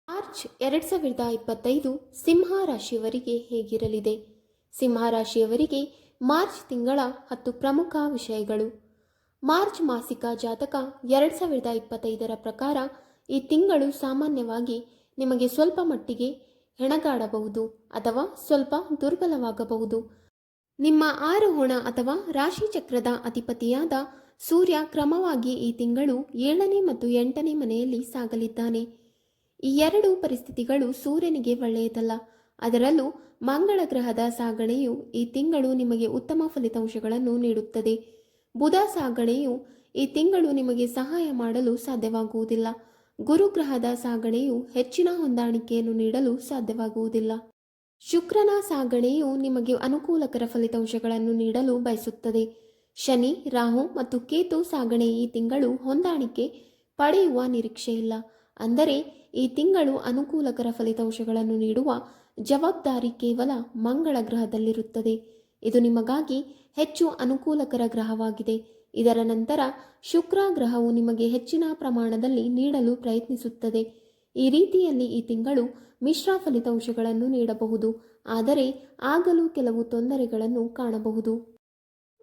March 2025 ಸಿಂಹ ರಾಶಿಯವರಿಗೆ ಹೇಗಿರಲಿದೆ? ಸಿಂಹ ರಾಶಿಯವರಿಗೆ March ತಿಂಗಳ 10 ಪ್ರಮುಖ ವಿಷಯಗಳು. ಮಾರ್ಚ್ ಮಾಸಿಕ ಜಾತಕ 2025ರ ಪ್ರಕಾರ ಈ ತಿಂಗಳು ಸಾಮಾನ್ಯವಾಗಿ ನಿಮಗೆ ಸ್ವಲ್ಪ ಮಟ್ಟಿಗೆ ಹೆಣಗಾಡಬಹುದು ಅಥವಾ ಸ್ವಲ್ಪ ದುರ್ಬಲವಾಗಬಹುದು. ನಿಮ್ಮ ಆರೋಹಣ ಅಥವಾ ರಾಶಿ ಚಕ್ರದ ಅಧಿಪತಿಯಾದ ಸೂರ್ಯ ಕ್ರಮವಾಗಿ ಈ ತಿಂಗಳು 7ನೇ ಮತ್ತು 8ನೇ ಮನೆಯಲ್ಲಿ ಸಾಗಲಿದ್ದಾನೆ. ಈ ಎರಡು ಪರಿಸ್ಥಿತಿಗಳು ಸೂರ್ಯನಿಗೆ ಒಳ್ಳೆಯದಲ್ಲ. ಅದರಲ್ಲೂ ಮಂಗಳ ಗ್ರಹದ ಸಾಗಣೆಯು ಈ ತಿಂಗಳು ನಿಮಗೆ ಉತ್ತಮ ಫಲಿತಾಂಶಗಳನ್ನು ನೀಡುತ್ತದೆ. ಬುಧ ಸಾಗಣೆಯು ಈ ತಿಂಗಳು ನಿಮಗೆ ಸಹಾಯ ಮಾಡಲು ಸಾಧ್ಯವಾಗುವುದಿಲ್ಲ. ಗುರುಗ್ರಹದ ಸಾಗಣೆಯು ಹೆಚ್ಚಿನ ಹೊಂದಾಣಿಕೆಯನ್ನು ನೀಡಲು ಸಾಧ್ಯವಾಗುವುದಿಲ್ಲ. ಶುಕ್ರನ ಸಾಗಣೆಯು ನಿಮಗೆ ಅನುಕೂಲಕರ ಫಲಿತಾಂಶಗಳನ್ನು ನೀಡಲು ಬಯಸುತ್ತದೆ. ಶನಿ, ರಾಹು ಮತ್ತು ಕೇತು ಸಾಗಣೆ ಈ ತಿಂಗಳು ಹೊಂದಾಣಿಕೆ ಪಡೆಯುವ ನಿರೀಕ್ಷೆಯಿಲ್ಲ. ಅಂದರೆ ಈ ತಿಂಗಳು ಅನುಕೂಲಕರ ಫಲಿತಾಂಶಗಳನ್ನು ನೀಡುವ ಜವಾಬ್ದಾರಿ ಕೇವಲ ಮಂಗಳ ಗ್ರಹದಲ್ಲಿರುತ್ತದೆ. ಇದು ನಿಮಗಾಗಿ ಹೆಚ್ಚು ಅನುಕೂಲಕರ ಗ್ರಹವಾಗಿದೆ. ಇದರ ನಂತರ ಶುಕ್ರ ಗ್ರಹವು ನಿಮಗೆ ಹೆಚ್ಚಿನ ಪ್ರಮಾಣದಲ್ಲಿ ನೀಡಲು ಪ್ರಯತ್ನಿಸುತ್ತದೆ. ಈ ರೀತಿಯಲ್ಲಿ ಈ ತಿಂಗಳು ಮಿಶ್ರ ಫಲಿತಾಂಶಗಳನ್ನು ನೀಡಬಹುದು, ಆದರೆ ಆಗಲೂ ಕೆಲವು ತೊಂದರೆಗಳನ್ನು ಕಾಣಬಹುದು.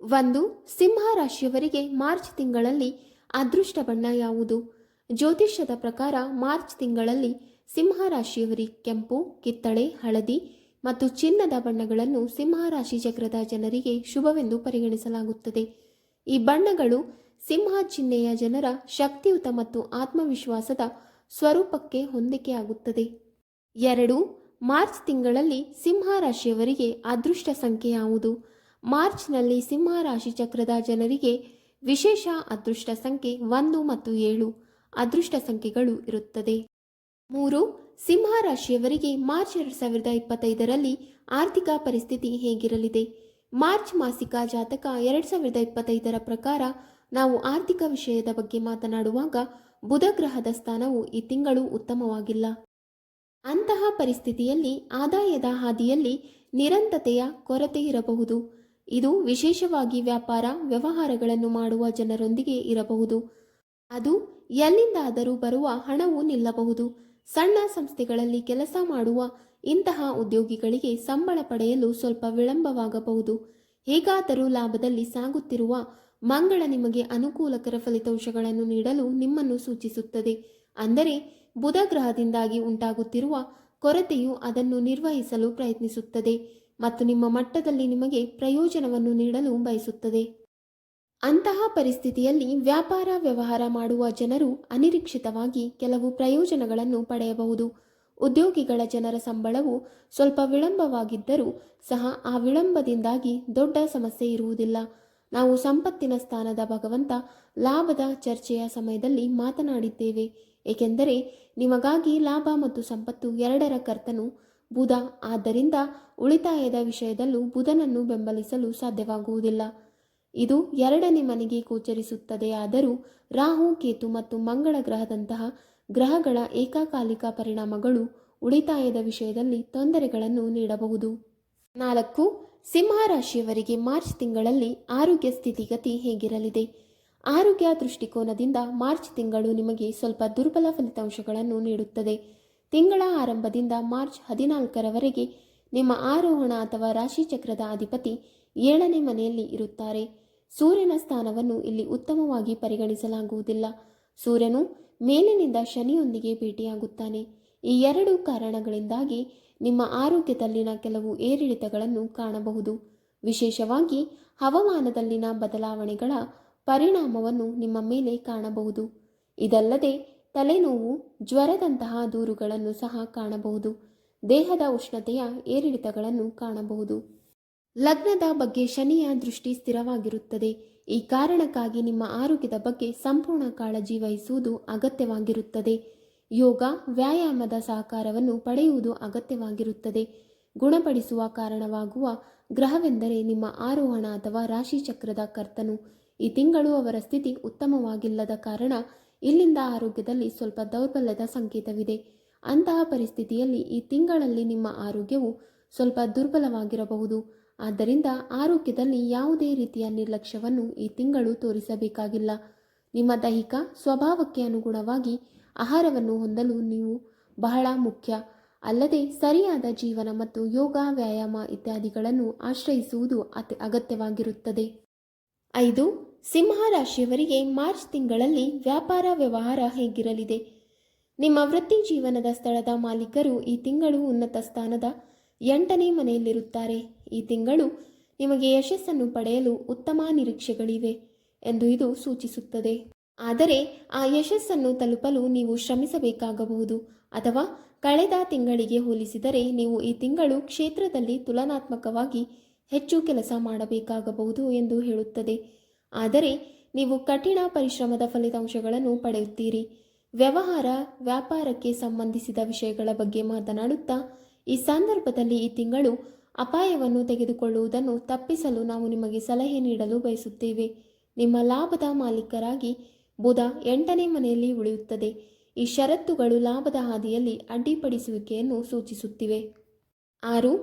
1. ಸಿಂಹ ರಾಶಿಯವರಿಗೆ ಮಾರ್ಚ್ ತಿಂಗಳಲ್ಲಿ ಅದೃಷ್ಟ ಬಣ್ಣ ಯಾವುದು? ಜ್ಯೋತಿಷ್ಯದ ಪ್ರಕಾರ ಮಾರ್ಚ್ ತಿಂಗಳಲ್ಲಿ ಸಿಂಹ ರಾಶಿಯವರಿಗೆ ಕೆಂಪು, ಕಿತ್ತಳೆ, ಹಳದಿ ಮತ್ತು ಚಿನ್ನದ ಬಣ್ಣಗಳನ್ನು ಸಿಂಹ ರಾಶಿ ಚಕ್ರದ ಜನರಿಗೆ ಶುಭವೆಂದು ಪರಿಗಣಿಸಲಾಗುತ್ತದೆ. ಈ ಬಣ್ಣಗಳು ಸಿಂಹ ಚಿಹ್ನೆಯ ಜನರ ಶಕ್ತಿಯುತ ಮತ್ತು ಆತ್ಮವಿಶ್ವಾಸದ ಸ್ವರೂಪಕ್ಕೆ ಹೊಂದಿಕೆಯಾಗುತ್ತದೆ. 2. ಮಾರ್ಚ್ ತಿಂಗಳಲ್ಲಿ ಸಿಂಹ ರಾಶಿಯವರಿಗೆ ಅದೃಷ್ಟ ಸಂಖ್ಯೆ ಯಾವುದು? ಮಾರ್ಚ್ನಲ್ಲಿ ಸಿಂಹ ರಾಶಿ ಚಕ್ರದ ಜನರಿಗೆ ವಿಶೇಷ ಅದೃಷ್ಟ ಸಂಖ್ಯೆ 1 ಮತ್ತು 7 ಅದೃಷ್ಟ ಸಂಖ್ಯೆಗಳು ಇರುತ್ತದೆ. 3. ಸಿಂಹ ರಾಶಿಯವರಿಗೆ ಮಾರ್ಚ್ 2025ರಲ್ಲಿ ಆರ್ಥಿಕ ಪರಿಸ್ಥಿತಿ ಹೇಗಿರಲಿದೆ? ಮಾರ್ಚ್ ಮಾಸಿಕ ಜಾತಕ 2025ರ ಪ್ರಕಾರ ನಾವು ಆರ್ಥಿಕ ವಿಷಯದ ಬಗ್ಗೆ ಮಾತನಾಡುವಾಗ ಬುಧ ಗ್ರಹದ ಸ್ಥಾನವು ಈ ತಿಂಗಳು ಉತ್ತಮವಾಗಿಲ್ಲ. ಅಂತಹ ಪರಿಸ್ಥಿತಿಯಲ್ಲಿ ಆದಾಯದ ಹಾದಿಯಲ್ಲಿ ನಿರಂತರತೆಯ ಕೊರತೆ ಇರಬಹುದು. ಇದು ವಿಶೇಷವಾಗಿ ವ್ಯಾಪಾರ ವ್ಯವಹಾರಗಳನ್ನು ಮಾಡುವ ಜನರೊಂದಿಗೆ ಇರಬಹುದು. ಅದು ಎಲ್ಲಿಂದಾದರೂ ಬರುವ ಹಣವು ನಿಲ್ಲಬಹುದು. ಸಣ್ಣ ಸಂಸ್ಥೆಗಳಲ್ಲಿ ಕೆಲಸ ಮಾಡುವ ಇಂತಹ ಉದ್ಯೋಗಿಗಳಿಗೆ ಸಂಬಳ ಪಡೆಯಲು ಸ್ವಲ್ಪ ವಿಳಂಬವಾಗಬಹುದು. ಹೇಗಾದರೂ ಲಾಭದಲ್ಲಿ ಸಾಗುತ್ತಿರುವ ಮಂಗಳ ನಿಮಗೆ ಅನುಕೂಲಕರ ಫಲಿತಾಂಶಗಳನ್ನು ನೀಡಲು ನಿಮ್ಮನ್ನು ಸೂಚಿಸುತ್ತದೆ. ಅಂದರೆ ಬುಧ ಗ್ರಹದಿಂದಾಗಿ ಉಂಟಾಗುತ್ತಿರುವ ಕೊರತೆಯು ಅದನ್ನು ನಿರ್ವಹಿಸಲು ಪ್ರಯತ್ನಿಸುತ್ತದೆ ಮತ್ತು ನಿಮ್ಮ ಮಟ್ಟದಲ್ಲಿ ನಿಮಗೆ ಪ್ರಯೋಜನವನ್ನು ನೀಡಲು ಬಯಸುತ್ತದೆ. ಅಂತಹ ಪರಿಸ್ಥಿತಿಯಲ್ಲಿ ವ್ಯಾಪಾರ ವ್ಯವಹಾರ ಮಾಡುವ ಜನರು ಅನಿರೀಕ್ಷಿತವಾಗಿ ಕೆಲವು ಪ್ರಯೋಜನಗಳನ್ನು ಪಡೆಯಬಹುದು. ಉದ್ಯೋಗಿಗಳ ಜನರ ಸಂಬಳವು ಸ್ವಲ್ಪ ವಿಳಂಬವಾಗಿದ್ದರೂ ಸಹ ಆ ವಿಳಂಬದಿಂದಾಗಿ ದೊಡ್ಡ ಸಮಸ್ಯೆ ಇರುವುದಿಲ್ಲ. ನಾವು ಸಂಪತ್ತಿನ ಸ್ಥಾನದ ಭಗವಂತ ಲಾಭದ ಚರ್ಚೆಯ ಸಮಯದಲ್ಲಿ ಮಾತನಾಡಿದ್ದೇವೆ. ಏಕೆಂದರೆ ನಿಮಗಾಗಿ ಲಾಭ ಮತ್ತು ಸಂಪತ್ತು ಎರಡರ ಕರ್ತನು ಬುಧ. ಆದ್ದರಿಂದ ಉಳಿತಾಯದ ವಿಷಯದಲ್ಲೂ ಬುಧನನ್ನು ಬೆಂಬಲಿಸಲು ಸಾಧ್ಯವಾಗುವುದಿಲ್ಲ. ಇದು 2ನೇ ಮನೆಗೆ ಗೋಚರಿಸುತ್ತದೆಯಾದರೂ ರಾಹು, ಕೇತು ಮತ್ತು ಮಂಗಳ ಗ್ರಹದಂತಹ ಗ್ರಹಗಳ ಏಕಕಾಲಿಕ ಪರಿಣಾಮಗಳು ಉಳಿತಾಯದ ವಿಷಯದಲ್ಲಿ ತೊಂದರೆಗಳನ್ನು ನೀಡಬಹುದು. 4. ಸಿಂಹ ರಾಶಿಯವರಿಗೆ ಮಾರ್ಚ್ ತಿಂಗಳಲ್ಲಿ ಆರೋಗ್ಯ ಸ್ಥಿತಿಗತಿ ಹೇಗಿರಲಿದೆ? ಆರೋಗ್ಯ ದೃಷ್ಟಿಕೋನದಿಂದ ಮಾರ್ಚ್ ತಿಂಗಳು ನಿಮಗೆ ಸ್ವಲ್ಪ ದುರ್ಬಲ ಫಲಿತಾಂಶಗಳನ್ನು ನೀಡುತ್ತದೆ. ತಿಂಗಳ ಆರಂಭದಿಂದ ಮಾರ್ಚ್ 14ರವರೆಗೆ ನಿಮ್ಮ ಆರೋಹಣ ಅಥವಾ ರಾಶಿ ಚಕ್ರದ ಅಧಿಪತಿ 7ನೇ ಮನೆಯಲ್ಲಿ ಇರುತ್ತಾರೆ. ಸೂರ್ಯನ ಸ್ಥಾನವನ್ನು ಇಲ್ಲಿ ಉತ್ತಮವಾಗಿ ಪರಿಗಣಿಸಲಾಗುವುದಿಲ್ಲ. ಸೂರ್ಯನು ಮೇಲಿನಿಂದ ಶನಿಯೊಂದಿಗೆ ಭೇಟಿಯಾಗುತ್ತಾನೆ. ಈ ಎರಡು ಕಾರಣಗಳಿಂದಾಗಿ ನಿಮ್ಮ ಆರೋಗ್ಯದಲ್ಲಿನ ಕೆಲವು ಏರಿಳಿತಗಳನ್ನು ಕಾಣಬಹುದು. ವಿಶೇಷವಾಗಿ ಹವಾಮಾನದಲ್ಲಿನ ಬದಲಾವಣೆಗಳ ಪರಿಣಾಮವನ್ನು ನಿಮ್ಮ ಮೇಲೆ ಕಾಣಬಹುದು. ಇದಲ್ಲದೆ ತಲೆನೋವು, ಜ್ವರದಂತಹ ದೂರುಗಳನ್ನು ಸಹ ಕಾಣಬಹುದು. ದೇಹದ ಉಷ್ಣತೆಯ ಏರಿಳಿತಗಳನ್ನು ಕಾಣಬಹುದು. ಲಗ್ನದ ಬಗ್ಗೆ ಶನಿಯ ದೃಷ್ಟಿ ಸ್ಥಿರವಾಗಿರುತ್ತದೆ. ಈ ಕಾರಣಕ್ಕಾಗಿ ನಿಮ್ಮ ಆರೋಗ್ಯದ ಬಗ್ಗೆ ಸಂಪೂರ್ಣ ಕಾಳಜಿ ವಹಿಸುವುದು ಅಗತ್ಯವಾಗಿರುತ್ತದೆ. ಯೋಗ, ವ್ಯಾಯಾಮದ ಸಹಕಾರವನ್ನು ಪಡೆಯುವುದು ಅಗತ್ಯವಾಗಿರುತ್ತದೆ. ಗುಣಪಡಿಸುವ ಕಾರಣವಾಗುವ ಗ್ರಹವೆಂದರೆ ನಿಮ್ಮ ಆರೋಹಣ ಅಥವಾ ರಾಶಿ ಚಕ್ರದ ಕರ್ತನು. ಈ ತಿಂಗಳು ಅವರ ಸ್ಥಿತಿ ಉತ್ತಮವಾಗಿಲ್ಲದ ಕಾರಣ ಇಲ್ಲಿಂದ ಆರೋಗ್ಯದಲ್ಲಿ ಸ್ವಲ್ಪ ದೌರ್ಬಲ್ಯದ ಸಂಕೇತವಿದೆ. ಅಂತಹ ಪರಿಸ್ಥಿತಿಯಲ್ಲಿ ಈ ತಿಂಗಳಲ್ಲಿ ನಿಮ್ಮ ಆರೋಗ್ಯವು ಸ್ವಲ್ಪ ದುರ್ಬಲವಾಗಿರಬಹುದು. ಆದ್ದರಿಂದ ಆರೋಗ್ಯದಲ್ಲಿ ಯಾವುದೇ ರೀತಿಯ ನಿರ್ಲಕ್ಷ್ಯವನ್ನು ಈ ತಿಂಗಳು ತೋರಿಸಬೇಕಾಗಿಲ್ಲ. ನಿಮ್ಮ ದೈಹಿಕ ಸ್ವಭಾವಕ್ಕೆ ಅನುಗುಣವಾಗಿ ಆಹಾರವನ್ನು ಹೊಂದಲು ನೀವು ಬಹಳ ಮುಖ್ಯ. ಅಲ್ಲದೆ ಸರಿಯಾದ ಜೀವನ ಮತ್ತು ಯೋಗ, ವ್ಯಾಯಾಮ ಇತ್ಯಾದಿಗಳನ್ನು ಆಶ್ರಯಿಸುವುದು ಅಗತ್ಯವಾಗಿರುತ್ತದೆ. 5. ಸಿಂಹ ರಾಶಿಯವರಿಗೆ ಮಾರ್ಚ್ ತಿಂಗಳಲ್ಲಿ ವ್ಯಾಪಾರ ವ್ಯವಹಾರ ಹೇಗಿರಲಿದೆ? ನಿಮ್ಮ ವೃತ್ತಿ ಜೀವನದ ಸ್ಥಳದ ಮಾಲೀಕರು ಈ ತಿಂಗಳು ಉನ್ನತ ಸ್ಥಾನದ 8ನೇ ಮನೆಯಲ್ಲಿರುತ್ತಾರೆ. ಈ ತಿಂಗಳು ನಿಮಗೆ ಯಶಸ್ಸನ್ನು ಪಡೆಯಲು ಉತ್ತಮ ನಿರೀಕ್ಷೆಗಳಿವೆ ಎಂದು ಇದು ಸೂಚಿಸುತ್ತದೆ. ಆದರೆ ಆ ಯಶಸ್ಸನ್ನು ತಲುಪಲು ನೀವು ಶ್ರಮಿಸಬೇಕಾಗಬಹುದು, ಅಥವಾ ಕಳೆದ ತಿಂಗಳಿಗೆ ಹೋಲಿಸಿದರೆ ನೀವು ಈ ತಿಂಗಳು ಕ್ಷೇತ್ರದಲ್ಲಿ ತುಲನಾತ್ಮಕವಾಗಿ ಹೆಚ್ಚು ಕೆಲಸ ಮಾಡಬೇಕಾಗಬಹುದು ಎಂದು ಹೇಳುತ್ತದೆ. ಆದರೆ ನೀವು ಕಠಿಣ ಪರಿಶ್ರಮದ ಫಲಿತಾಂಶಗಳನ್ನು ಪಡೆಯುತ್ತೀರಿ. ವ್ಯಾಪಾರಕ್ಕೆ ಸಂಬಂಧಿಸಿದ ವಿಷಯಗಳ ಬಗ್ಗೆ ಮಾತನಾಡುತ್ತಾ, ಈ ಸಂದರ್ಭದಲ್ಲಿ ಈ ತಿಂಗಳು ಅಪಾಯವನ್ನು ತೆಗೆದುಕೊಳ್ಳುವುದನ್ನು ತಪ್ಪಿಸಲು ನಾವು ನಿಮಗೆ ಸಲಹೆ ನೀಡಲು ಬಯಸುತ್ತೇವೆ. ನಿಮ್ಮ ಲಾಭದ ಮಾಲೀಕರಾಗಿ ಬುಧ 8ನೇ ಮನೆಯಲ್ಲಿ ಉಳಿಯುತ್ತದೆ. ಈ ಷರತ್ತುಗಳು ಲಾಭದ ಹಾದಿಯಲ್ಲಿ ಅಡ್ಡಿಪಡಿಸುವಿಕೆಯನ್ನು ಸೂಚಿಸುತ್ತಿವೆ. 6.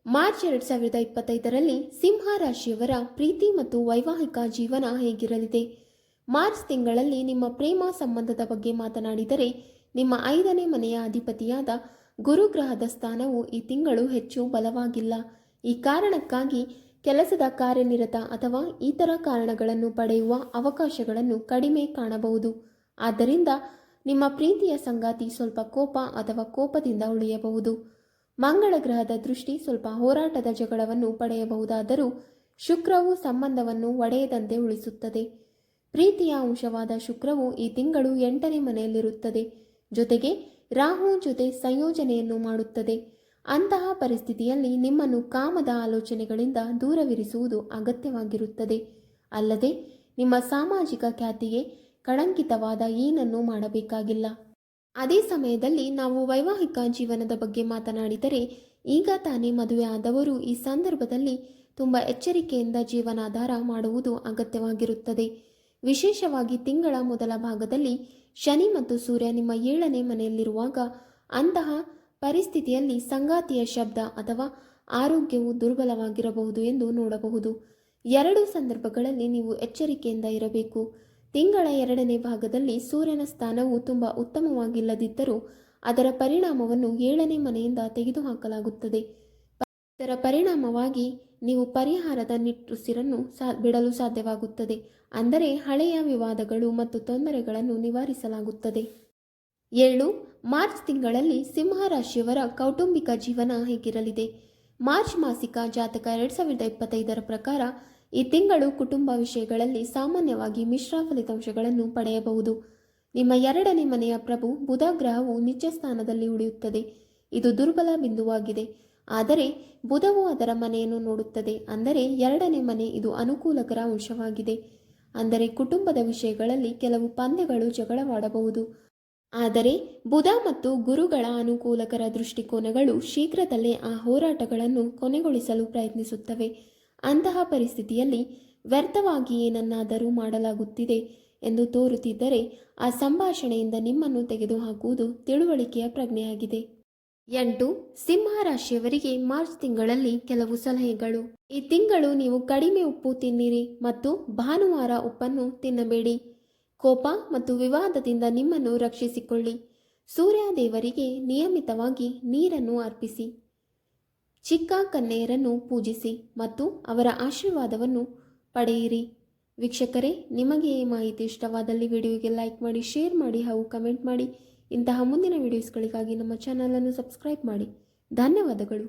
ಮಾರ್ಚ್ 2025ರಲ್ಲಿ ಸಿಂಹ ರಾಶಿಯವರ ಪ್ರೀತಿ ಮತ್ತು ವೈವಾಹಿಕ ಜೀವನ ಹೇಗಿರಲಿದೆ? ಮಾರ್ಚ್ ತಿಂಗಳಲ್ಲಿ ನಿಮ್ಮ ಪ್ರೇಮ ಸಂಬಂಧದ ಬಗ್ಗೆ ಮಾತನಾಡಿದರೆ, ನಿಮ್ಮ 5ನೇ ಮನೆಯ ಅಧಿಪತಿಯಾದ ಗುರುಗ್ರಹದ ಸ್ಥಾನವು ಈ ತಿಂಗಳು ಹೆಚ್ಚು ಬಲವಾಗಿಲ್ಲ. ಈ ಕಾರಣಕ್ಕಾಗಿ ಕೆಲಸದ ಕಾರ್ಯನಿರತ ಅಥವಾ ಇತರ ಕಾರಣಗಳನ್ನು ಪಡೆಯುವ ಅವಕಾಶಗಳನ್ನು ಕಡಿಮೆ ಕಾಣಬಹುದು. ಆದ್ದರಿಂದ ನಿಮ್ಮ ಪ್ರೀತಿಯ ಸಂಗಾತಿ ಸ್ವಲ್ಪ ಕೋಪ ಅಥವಾ ಕೋಪದಿಂದ ಉಳಿಯಬಹುದು. ಮಂಗಳ ಗ್ರಹದ ದೃಷ್ಟಿ ಸ್ವಲ್ಪ ಹೋರಾಟದ ಜಗಳವನ್ನು ಪಡೆಯಬಹುದಾದರೂ ಶುಕ್ರವು ಸಂಬಂಧವನ್ನು ಒಡೆಯದಂತೆ ಉಳಿಸುತ್ತದೆ. ಪ್ರೀತಿಯ ಅಂಶವಾದ ಶುಕ್ರವು ಈ ತಿಂಗಳು 8ನೇ ಮನೆಯಲ್ಲಿರುತ್ತದೆ, ಜೊತೆಗೆ ರಾಹು ಜೊತೆ ಸಂಯೋಜನೆಯನ್ನು ಮಾಡುತ್ತದೆ. ಅಂತಹ ಪರಿಸ್ಥಿತಿಯಲ್ಲಿ ನಿಮ್ಮನ್ನು ಕಾಮದ ಆಲೋಚನೆಗಳಿಂದ ದೂರವಿರಿಸುವುದು ಅಗತ್ಯವಾಗಿರುತ್ತದೆ. ಅಲ್ಲದೆ ನಿಮ್ಮ ಸಾಮಾಜಿಕ ಖ್ಯಾತಿಗೆ ಕಳಂಕಿತವಾದ ಏನನ್ನೂ ಮಾಡಬೇಕಾಗಿಲ್ಲ. ಅದೇ ಸಮಯದಲ್ಲಿ ನಾವು ವೈವಾಹಿಕ ಜೀವನದ ಬಗ್ಗೆ ಮಾತನಾಡಿದರೆ, ಈಗ ತಾನೇ ಮದುವೆ ಆದವರು ಈ ಸಂದರ್ಭದಲ್ಲಿ ತುಂಬ ಎಚ್ಚರಿಕೆಯಿಂದ ಜೀವನಾಧಾರ ಮಾಡುವುದು ಅಗತ್ಯವಾಗಿರುತ್ತದೆ. ವಿಶೇಷವಾಗಿ ತಿಂಗಳ ಮೊದಲ ಭಾಗದಲ್ಲಿ ಶನಿ ಮತ್ತು ಸೂರ್ಯ ನಿಮ್ಮ 7ನೇ ಮನೆಯಲ್ಲಿರುವಾಗ ಅಂತಹ ಪರಿಸ್ಥಿತಿಯಲ್ಲಿ ಸಂಗಾತಿಯ ಶಬ್ದ ಅಥವಾ ಆರೋಗ್ಯವು ದುರ್ಬಲವಾಗಿರಬಹುದು ಎಂದು ನೋಡಬಹುದು. 2 ಸಂದರ್ಭಗಳಲ್ಲಿ ನೀವು ಎಚ್ಚರಿಕೆಯಿಂದ ಇರಬೇಕು. ತಿಂಗಳ 2ನೇ ಭಾಗದಲ್ಲಿ ಸೂರ್ಯನ ಸ್ಥಾನವು ತುಂಬ ಉತ್ತಮವಾಗಿಲ್ಲದಿದ್ದರೂ ಅದರ ಪರಿಣಾಮವನ್ನು 7ನೇ ಮನೆಯಿಂದ ತೆಗೆದುಹಾಕಲಾಗುತ್ತದೆ. ಇದರ ಪರಿಣಾಮವಾಗಿ ನೀವು ಪರಿಹಾರದ ನಿಟ್ಟುಸಿರನ್ನು ಬಿಡಲು ಸಾಧ್ಯವಾಗುತ್ತದೆ. ಅಂದರೆ ಹಳೆಯ ವಿವಾದಗಳು ಮತ್ತು ತೊಂದರೆಗಳನ್ನು ನಿವಾರಿಸಲಾಗುತ್ತದೆ. 7. ಮಾರ್ಚ್ ತಿಂಗಳಲ್ಲಿ ಸಿಂಹ ರಾಶಿಯವರ ಕೌಟುಂಬಿಕ ಜೀವನ ಹೇಗಿರಲಿದೆ? ಮಾರ್ಚ್ ಮಾಸಿಕ ಜಾತಕ 2025ರ ಪ್ರಕಾರ ಈ ತಿಂಗಳು ಕುಟುಂಬ ವಿಷಯಗಳಲ್ಲಿ ಸಾಮಾನ್ಯವಾಗಿ ಮಿಶ್ರ ಫಲಿತಾಂಶಗಳನ್ನು ಪಡೆಯಬಹುದು. ನಿಮ್ಮ 2ನೇ ಮನೆಯ ಪ್ರಭು ಬುಧ ಗ್ರಹವು ನಿಜ ಸ್ಥಾನದಲ್ಲಿ ಉಳಿಯುತ್ತದೆ. ಇದು ದುರ್ಬಲ ಬಿಂದುವಾಗಿದೆ. ಆದರೆ ಬುಧವು ಅದರ ಮನೆಯನ್ನು ನೋಡುತ್ತದೆ, ಅಂದರೆ 2ನೇ ಮನೆ. ಇದು ಅನುಕೂಲಕರ ಅಂಶವಾಗಿದೆ. ಅಂದರೆ ಕುಟುಂಬದ ವಿಷಯಗಳಲ್ಲಿ ಕೆಲವು ಪಂದ್ಯಗಳು ಜಗಳವಾಡಬಹುದು. ಆದರೆ ಬುಧ ಮತ್ತು ಗುರುಗಳ ಅನುಕೂಲಕರ ದೃಷ್ಟಿಕೋನಗಳು ಶೀಘ್ರದಲ್ಲೇ ಆ ಹೋರಾಟಗಳನ್ನು ಕೊನೆಗೊಳಿಸಲು ಪ್ರಯತ್ನಿಸುತ್ತವೆ. ಅಂತಹ ಪರಿಸ್ಥಿತಿಯಲ್ಲಿ ವ್ಯರ್ಥವಾಗಿ ಏನನ್ನಾದರೂ ಮಾಡಲಾಗುತ್ತಿದೆ ಎಂದು ತೋರುತ್ತಿದ್ದರೆ ಆ ಸಂಭಾಷಣೆಯಿಂದ ನಿಮ್ಮನ್ನು ತೆಗೆದುಹಾಕುವುದು ತಿಳುವಳಿಕೆಯ ಪ್ರಜ್ಞೆಯಾಗಿದೆ. 8. ಸಿಂಹ ರಾಶಿಯವರಿಗೆ ಮಾರ್ಚ್ ತಿಂಗಳಲ್ಲಿ ಕೆಲವು ಸಲಹೆಗಳು. ಈ ತಿಂಗಳು ನೀವು ಕಡಿಮೆ ಉಪ್ಪು ತಿನ್ನಿರಿ ಮತ್ತು ಭಾನುವಾರ ಉಪ್ಪನ್ನು ತಿನ್ನಬೇಡಿ. ಕೋಪ ಮತ್ತು ವಿವಾದದಿಂದ ನಿಮ್ಮನ್ನು ರಕ್ಷಿಸಿಕೊಳ್ಳಿ. ಸೂರ್ಯ ದೇವರಿಗೆ ನಿಯಮಿತವಾಗಿ ನೀರನ್ನು ಅರ್ಪಿಸಿ. ಚಿಕ್ಕ ಕನ್ಯೆಯರನ್ನು ಪೂಜಿಸಿ ಮತ್ತು ಅವರ ಆಶೀರ್ವಾದವನ್ನು ಪಡೆಯಿರಿ. ವೀಕ್ಷಕರೇ, ನಿಮಗೆ ಈ ಮಾಹಿತಿ ಇಷ್ಟವಾದಲ್ಲಿ ವಿಡಿಯೋಗೆ ಲೈಕ್ ಮಾಡಿ, ಶೇರ್ ಮಾಡಿ ಹಾಗೂ ಕಮೆಂಟ್ ಮಾಡಿ. ಇಂತಹ ಮುಂದಿನ ವಿಡಿಯೋಸ್ಗಳಿಗಾಗಿ ನಮ್ಮ ಚಾನಲನ್ನು ಸಬ್ಸ್ಕ್ರೈಬ್ ಮಾಡಿ. ಧನ್ಯವಾದಗಳು.